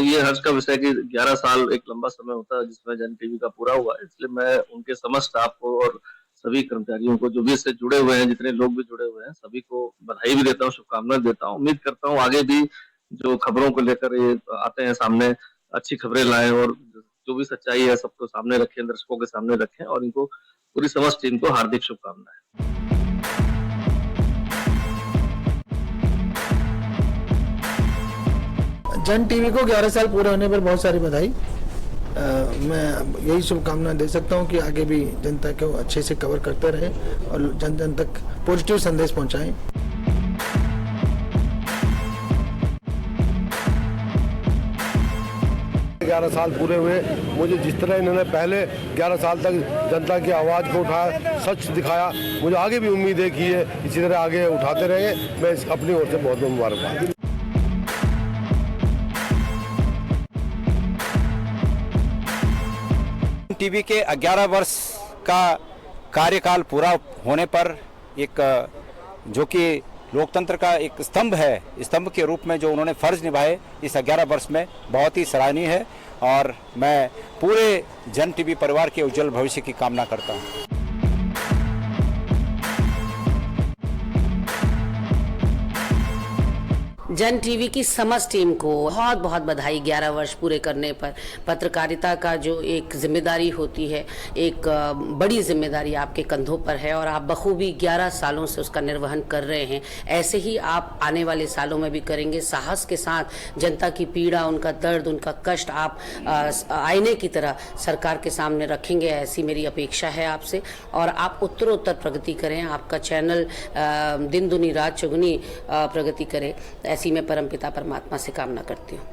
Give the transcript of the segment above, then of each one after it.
ये हर्ष का विषय कि 11 साल एक लंबा समय होता है जिसमें जन टीवी का पूरा हुआ है, इसलिए मैं उनके समस्त स्टाफ को और सभी कर्मचारियों को जो भी इससे जुड़े हुए हैं, जितने लोग भी जुड़े हुए हैं, सभी को बधाई भी देता हूँ, शुभकामनाएं देता हूँ। उम्मीद करता हूँ आगे भी जो खबरों को लेकर ये आते हैं सामने, अच्छी खबरें लाएं और जो भी सच्चाई है सबको सामने रखें, दर्शकों के सामने रखें और इनको पूरी समस्त टीम को हार्दिक शुभकामनाएं। जन टीवी को 11 साल पूरे होने पर बहुत सारी बधाई। मैं यही शुभकामनाएं दे सकता हूं कि आगे भी जनता को अच्छे से कवर करते रहे और जन जन तक पॉजिटिव संदेश पहुंचाएं। ग्यारह साल पूरे हुए, मुझे जिस तरह इन्होंने पहले 11 साल तक जनता की आवाज़ को उठाया, सच दिखाया, मुझे आगे भी उम्मीद है कि ये इसी तरह आगे उठाते रहेंगे। मैं अपनी ओर से बहुत बहुत मुबारकबाद। टीवी के 11 वर्ष का कार्यकाल पूरा होने पर एक जो कि लोकतंत्र का एक स्तंभ है, स्तंभ के रूप में जो उन्होंने फर्ज निभाए इस 11 वर्ष में बहुत ही सराहनीय है और मैं पूरे जन टीवी परिवार के उज्जवल भविष्य की कामना करता हूँ। जन टीवी की समस्त टीम को बहुत बहुत बधाई 11 वर्ष पूरे करने पर। पत्रकारिता का जो एक जिम्मेदारी होती है, एक बड़ी जिम्मेदारी आपके कंधों पर है और आप बखूबी 11 सालों से उसका निर्वहन कर रहे हैं। ऐसे ही आप आने वाले सालों में भी करेंगे, साहस के साथ जनता की पीड़ा, उनका दर्द, उनका कष्ट आप आईने की तरह सरकार के सामने रखेंगे, ऐसी मेरी अपेक्षा है आपसे। और आप उत्तरोत्तर प्रगति करें, आपका चैनल दिन दुनी रात चौगुनी प्रगति करे, ऐसी मैं परमपिता परमात्मा से कामना करती हूँ।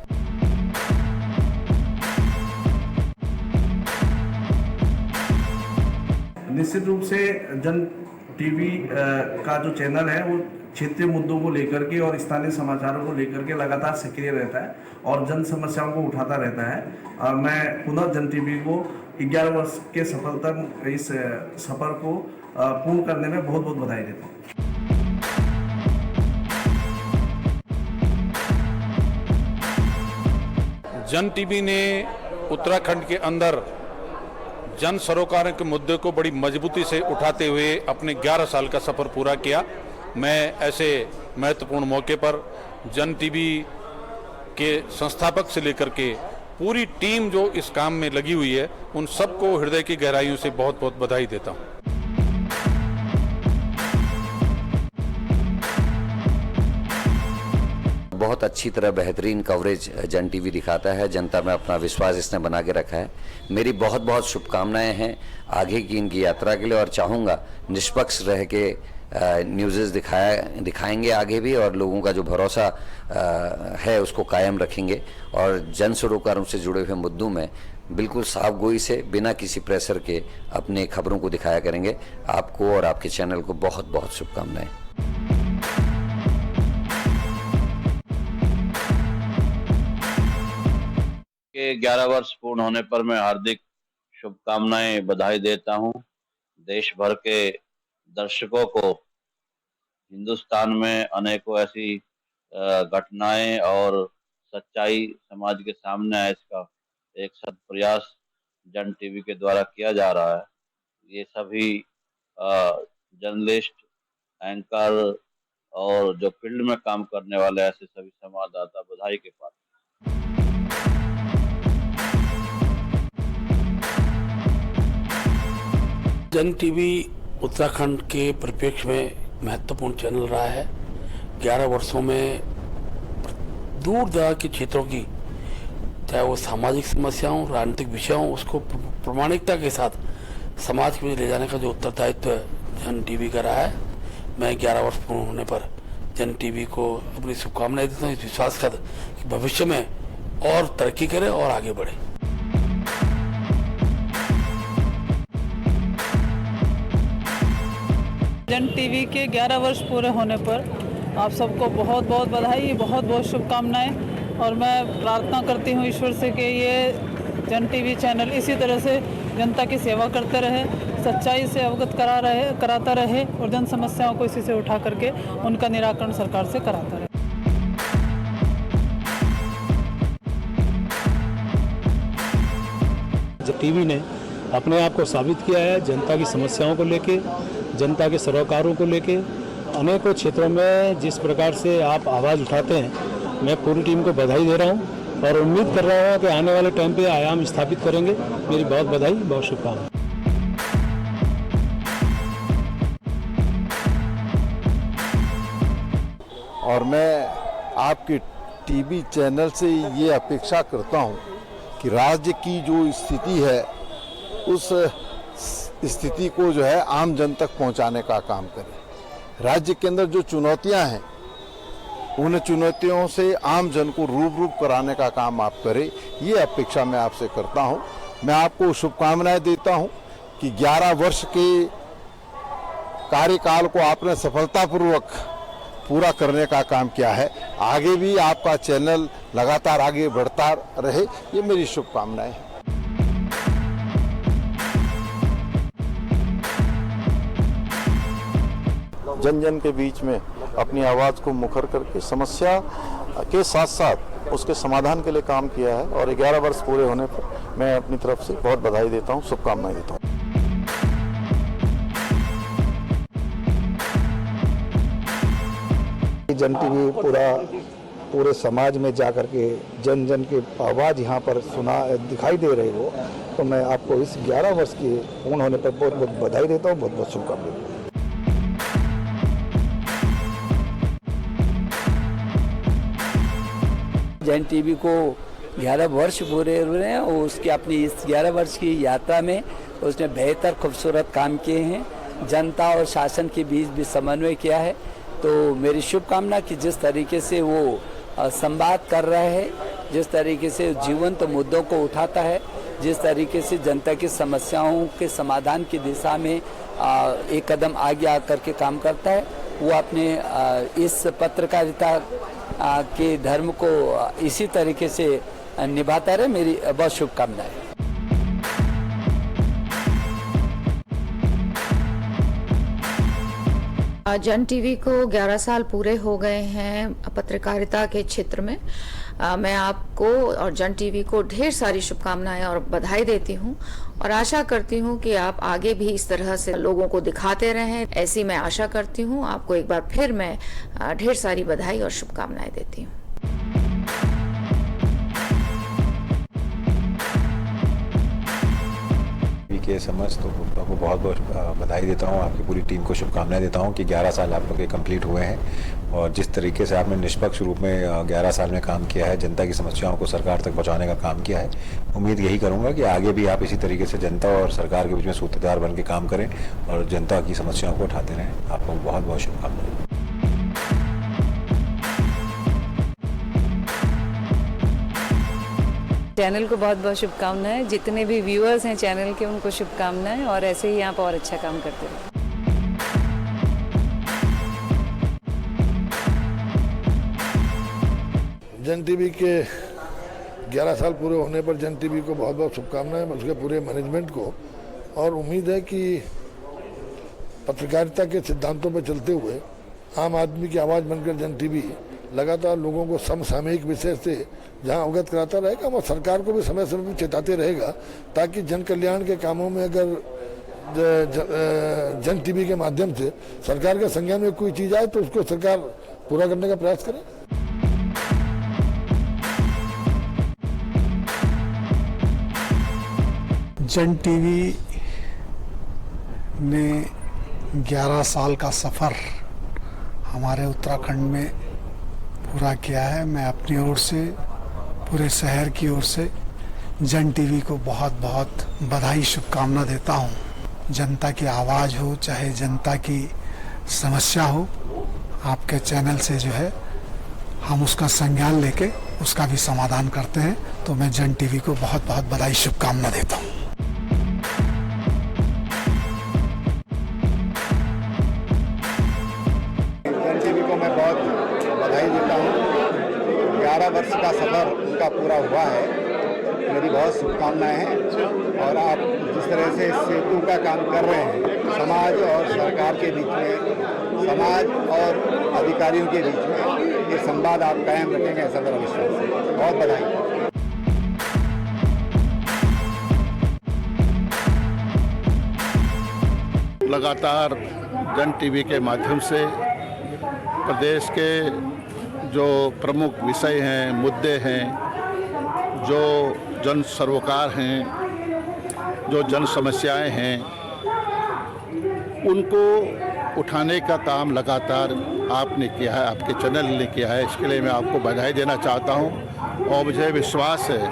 निश्चित रूप से जन टीवी का जो चैनल है वो क्षेत्रीय मुद्दों को लेकर के और स्थानीय समाचारों को लेकर के लगातार सक्रिय रहता है और जन समस्याओं को उठाता रहता है। मैं पुनः जन टीवी को 11 वर्ष के सफलता इस सफर को पूर्ण करने में बहुत बहुत बधाई देता हूँ। जन टीवी ने उत्तराखंड के अंदर जन सरोकारों के मुद्दे को बड़ी मजबूती से उठाते हुए अपने 11 साल का सफ़र पूरा किया। मैं ऐसे महत्वपूर्ण मौके पर जन टीवी के संस्थापक से लेकर के पूरी टीम जो इस काम में लगी हुई है, उन सबको हृदय की गहराइयों से बहुत बहुत बधाई देता हूँ। बहुत अच्छी तरह बेहतरीन कवरेज जन टीवी दिखाता है। जनता में अपना विश्वास इसने बना के रखा है। मेरी बहुत बहुत शुभकामनाएं हैं आगे की इनकी यात्रा के लिए और चाहूँगा निष्पक्ष रह के न्यूज़ दिखाएंगे आगे भी और लोगों का जो भरोसा है उसको कायम रखेंगे और जन सरोकारों से जुड़े हुए मुद्दों में बिल्कुल साफ गोई से बिना किसी प्रेशर के अपने खबरों को दिखाया करेंगे। आपको और आपके चैनल को बहुत बहुत शुभकामनाएं। के 11 वर्ष पूर्ण होने पर मैं हार्दिक शुभकामनाएं बधाई देता हूं। देश भर के दर्शकों को हिंदुस्तान में अनेकों ऐसी घटनाएं और सच्चाई समाज के सामने है, इसका एक सद प्रयास जन टीवी के द्वारा किया जा रहा है। ये सभी जर्नलिस्ट, एंकर और जो फील्ड में काम करने वाले ऐसे सभी संवाददाता बधाई के पात्र। जन टीवी उत्तराखंड के परिप्रेक्ष्य में महत्वपूर्ण चैनल रहा है। 11 वर्षों में दूर दराज के क्षेत्रों की, चाहे वो सामाजिक समस्याओं, राजनीतिक विषयों, उसको प्रामाणिकता के साथ समाज के बीच ले जाने का जो उत्तरदायित्व जन टीवी का रहा है, मैं 11 वर्ष पूर्ण होने पर जन टीवी को अपनी शुभकामनाएं देता हूँ, इस विश्वास का कि भविष्य में और तरक्की करे और आगे बढ़े। जन टीवी के 11 वर्ष पूरे होने पर आप सबको बहुत बहुत बधाई, बहुत बहुत शुभकामनाएं और मैं प्रार्थना करती हूँ ईश्वर से कि ये जन टीवी चैनल इसी तरह से जनता की सेवा करते रहे, सच्चाई से अवगत कराता रहे और जन समस्याओं को इसी से उठा करके उनका निराकरण सरकार से कराता रहे। जब टीवी ने अपने आप को साबित किया है जनता की समस्याओं को लेके, जनता के सरोकारों को लेके, अनेकों क्षेत्रों में जिस प्रकार से आप आवाज़ उठाते हैं, मैं पूरी टीम को बधाई दे रहा हूं और उम्मीद कर रहा हूं कि आने वाले टाइम पे आयाम स्थापित करेंगे। मेरी बहुत बधाई, बहुत शुभकामनाएं। और मैं आपके टीवी चैनल से ये अपेक्षा करता हूं कि राज्य की जो स्थिति है उस स्थिति को जो है आम जन तक पहुंचाने का काम करें। राज्य के अंदर जो चुनौतियां हैं उन चुनौतियों से आम जन को रूबरू कराने का काम आप करें, ये अपेक्षा मैं आपसे करता हूं। मैं आपको शुभकामनाएं देता हूं कि 11 वर्ष के कार्यकाल को आपने सफलतापूर्वक पूरा करने का काम किया है। आगे भी आपका चैनल लगातार आगे बढ़ता रहे, ये मेरी शुभकामनाएं हैं। जन जन के बीच में अपनी आवाज़ को मुखर करके समस्या के साथ साथ उसके समाधान के लिए काम किया है और 11 वर्ष पूरे होने पर मैं अपनी तरफ से बहुत बधाई देता हूँ, शुभकामनाएं देता हूँ। जन टीवी पूरे समाज में जा कर के जन जन की आवाज़ यहाँ पर दिखाई दे रही हो, तो मैं आपको इस 11 वर्ष के पूर्ण होने पर बहुत बहुत बधाई देता हूँ, बहुत बहुत शुभकामनाएं। जन टीवी को 11 वर्ष पूरे हुए हैं और उसकी अपनी इस 11 वर्ष की यात्रा में उसने बेहतर खूबसूरत काम किए हैं। जनता और शासन के बीच भी समन्वय किया है। तो मेरी शुभकामना कि जिस तरीके से वो संवाद कर रहा है, जिस तरीके से जीवंत मुद्दों को उठाता है, जिस तरीके से जनता की समस्याओं के समाधान की दिशा में एक कदम आगे आकर के काम करता है, वो अपने इस पत्रकारिता के धर्म को इसी तरीके से निभाता रहे। मेरी बहुत शुभकामनाएं। जन टीवी को 11 साल पूरे हो गए हैं पत्रकारिता के क्षेत्र में। मैं आपको और जन टीवी को ढेर सारी शुभकामनाएं और बधाई देती हूं और आशा करती हूं कि आप आगे भी इस तरह से लोगों को दिखाते रहें, ऐसी मैं आशा करती हूं। आपको एक बार फिर मैं ढेर सारी बधाई और शुभकामनाएं देती हूं। के समस्त उपभोक्ताओं को बहुत बहुत बधाई देता हूं। आपकी पूरी टीम को शुभकामनाएं देता हूं कि 11 साल आप लोग के कंप्लीट हुए हैं और जिस तरीके से आपने निष्पक्ष रूप में 11 साल में काम किया है, जनता की समस्याओं को सरकार तक पहुंचाने का काम किया है। उम्मीद यही करूंगा कि आगे भी आप इसी तरीके से जनता और सरकार के बीच में सूत्रधार बन के काम करें और जनता की समस्याओं को उठाते रहें। आपको बहुत बहुत शुभकामनाएं। चैनल को बहुत बहुत शुभकामनाएं। जितने भी व्यूअर्स हैं चैनल के, उनको शुभकामनाएं और ऐसे ही आप और अच्छा काम करते रहें। जन टीवी के 11 साल पूरे होने पर जन टीवी को बहुत बहुत शुभकामनाएं, उसके पूरे मैनेजमेंट को। और उम्मीद है कि पत्रकारिता के सिद्धांतों पर चलते हुए आम आदमी की आवाज़ बनकर जन टीवी लगातार लोगों को समसामयिक विषय से जहां अवगत कराता रहेगा और सरकार को भी समय समय पर चेताते रहेगा, ताकि जन कल्याण के कामों में अगर जन टीवी के माध्यम से सरकार के संज्ञान में कोई चीज़ आए तो उसको सरकार पूरा करने का प्रयास करे। जन टीवी ने 11 साल का सफ़र हमारे उत्तराखंड में पूरा किया है। मैं अपनी ओर से, पूरे शहर की ओर से जन टीवी को बहुत बहुत बधाई, शुभकामना देता हूँ। जनता की आवाज़ हो चाहे जनता की समस्या हो, आपके चैनल से जो है हम उसका संज्ञान लेके उसका भी समाधान करते हैं। तो मैं जन टीवी को बहुत बहुत बधाई, शुभकामना देता हूँ। जन टीवी को मैं बहुत बधाई देता हूँ। 11 वर्ष का सफ़र उनका पूरा हुआ है। मेरी बहुत शुभकामनाएं हैं और आप जिस तरह से सेतु का काम कर रहे हैं समाज और सरकार के बीच में, समाज और अधिकारियों के बीच में, ये संवाद आप कायम रखेंगे ऐसा मेरा विश्वास है। बहुत बधाई। लगातार जन टीवी के माध्यम से प्रदेश के जो प्रमुख विषय हैं, मुद्दे हैं, जो जन सरोकार हैं, जो जन समस्याएं हैं, उनको उठाने का काम लगातार आपने किया है, आपके चैनल ने किया है। इसके लिए मैं आपको बधाई देना चाहता हूं और मुझे विश्वास है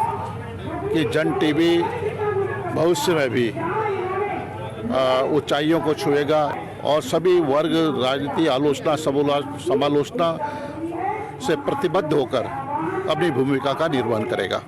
कि जन टीवी भविष्य में भी ऊंचाइयों को छुएगा और सभी वर्ग राजनीति आलोचना समालोचना से प्रतिबद्ध होकर अपनी भूमिका का निर्वहन करेगा।